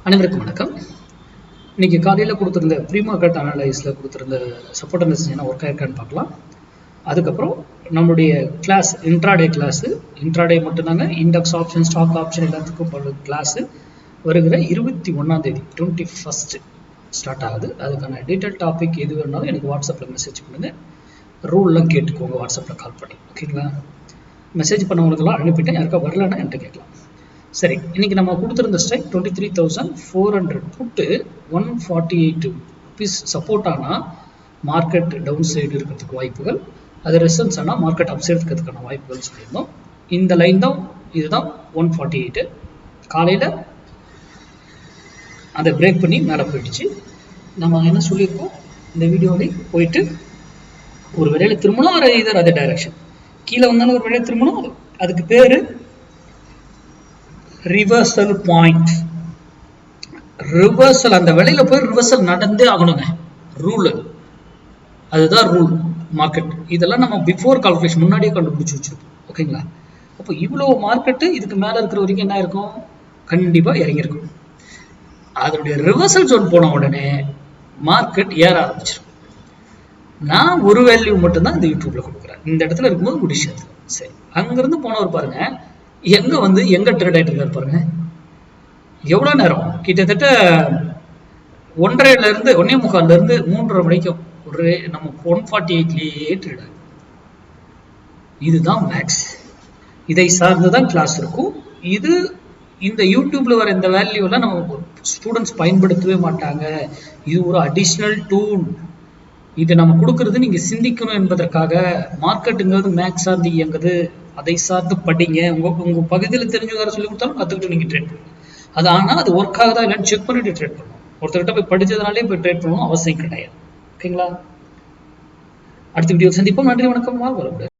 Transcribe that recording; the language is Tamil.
அனைவருக்கும் வணக்கம். இன்னைக்கு காலையில் கொடுத்துருந்த ப்ரீ மார்க்கெட் அனலைஸில் கொடுத்துருந்த சப்போர்ட் அனலைஸ் ஒர்க் ஆயிருக்கான்னு பார்க்கலாம். அதுக்கப்புறம் நம்மளுடைய கிளாஸ் இன்ட்ராடே மட்டும்தாங்க. இண்டெக்ஸ் ஆப்ஷன், ஸ்டாக் ஆப்ஷன் எல்லாத்துக்கும் கிளாஸு வருகிற 21 21 ஸ்டார்ட் ஆகுது. அதுக்கான டீட்டெயில் டாபிக் எது வேணாலும் எனக்கு வாட்ஸ்அப்பில் மெசேஜ் பண்ணுங்கள். ரூல்லாம் கேட்டுக்கோங்க வாட்ஸ்அப்பில் கால் பண்ணி. ஓகேங்களா? மெசேஜ் பண்ணவங்களுக்கெல்லாம் அனுப்பிட்டேன். யாருக்கா வரலன்னா என்கிட்ட கேட்கலாம். சரி, இன்னைக்கு நம்ம கொடுத்துருந்த ஸ்ட்ரைக் 23,400 புட்டு 148 ருபீஸ் சப்போர்ட் ஆனால் மார்க்கெட் டவுன் சைடு இருக்கிறதுக்கு வாய்ப்புகள், அது ரெசன்ஸ் ஆனால் மார்க்கெட் அப் சைடு இருக்கிறதுக்கான வாய்ப்புகள் சொல்லியிருந்தோம். இந்த லைன் தான், இதுதான் 148. காலையில் அதை பிரேக் பண்ணி மேலே போயிடுச்சு. நம்ம என்ன சொல்லியிருக்கோம், இந்த வீடியோவில் போயிட்டு ஒரு வேலையில் திரும்பணும், ஒரு இதர் அதே டைரக்ஷன் கீழே வந்தாலும் ஒரு வேலையை திரும்பணும். அதுக்கு பேர் ரிவர்சல் பாயிண்ட். ரிவர்சல், அந்த வேலையில போய் ரிவர்சல் நடந்தே ஆகணுங்க. ரூல், அதுதான் ரூல் மார்க்கெட். இதெல்லாம் நம்ம பிஃபோர் கால்குலேஷன் முன்னாடியே கண்டுபிடிச்சு வச்சிருப்போம். ஓகேங்களா? அப்போ இவ்வளோ மார்க்கெட்டு இதுக்கு மேல இருக்கிற வரைக்கும் என்ன இருக்கும், கண்டிப்பா இறங்கியிருக்கும். அதனுடைய ரிவர்சல் ஜோன் போன உடனே மார்க்கெட் ஏற ஆரம்பிச்சிடும். நான் ஒரு வேல்யூ மட்டும்தான் இந்த யூடியூப்ல கொடுக்குறேன். இந்த இடத்துல இருக்கும்போது முடிச்சது. சரி, அங்கிருந்து போனவர் பாருங்க எங்க வந்து எங்க ட்ரேட் ஆயிட்டு இருக்காரு பாருங்க. எவ்வளவு நேரம், கிட்டத்தட்ட 1:30 இருந்து 1:45 இருந்து 3:30 மணிக்கும் ஒரு நம்ம 148லயே ட்ரேட் ஆகும். இதுதான் மேக்ஸ். இதை சார்ந்துதான் கிளாஸ் இருக்கும். இது இந்த யூடியூப்ல வர இந்த வேல்யூ எல்லாம் நம்ம ஸ்டூடெண்ட்ஸ் பயன்படுத்தவே மாட்டாங்க. இது ஒரு அடிஷனல் டூல். இதை நம்ம கொடுக்கறது நீங்க சிந்திக்கணும் என்பதற்காக. மார்க்கெட்டுங்கிறது மேக்ஸ் சார்ந்து இயங்குது, அதை சார்ந்து படிங்க. உங்க பகுதியில் தெரிஞ்சு வேற சொல்லி கொடுத்தாலும் கத்துக்கிட்டு நீங்க ட்ரேட் பண்ணுங்க. அது ஆனா அது ஒர்க் ஆகுதா இல்லைன்னு செக் பண்ணிட்டு ட்ரேட் பண்ணணும். ஒருத்தர்கிட்ட போய் படிச்சதுனாலே போய் ட்ரேட் பண்ணணும் அவசியம் கிடையாது. ஓகேங்களா? அடுத்த வீடியோ சந்திப்போம். நன்றி, வணக்கம். வாழ்க வளமுடன்.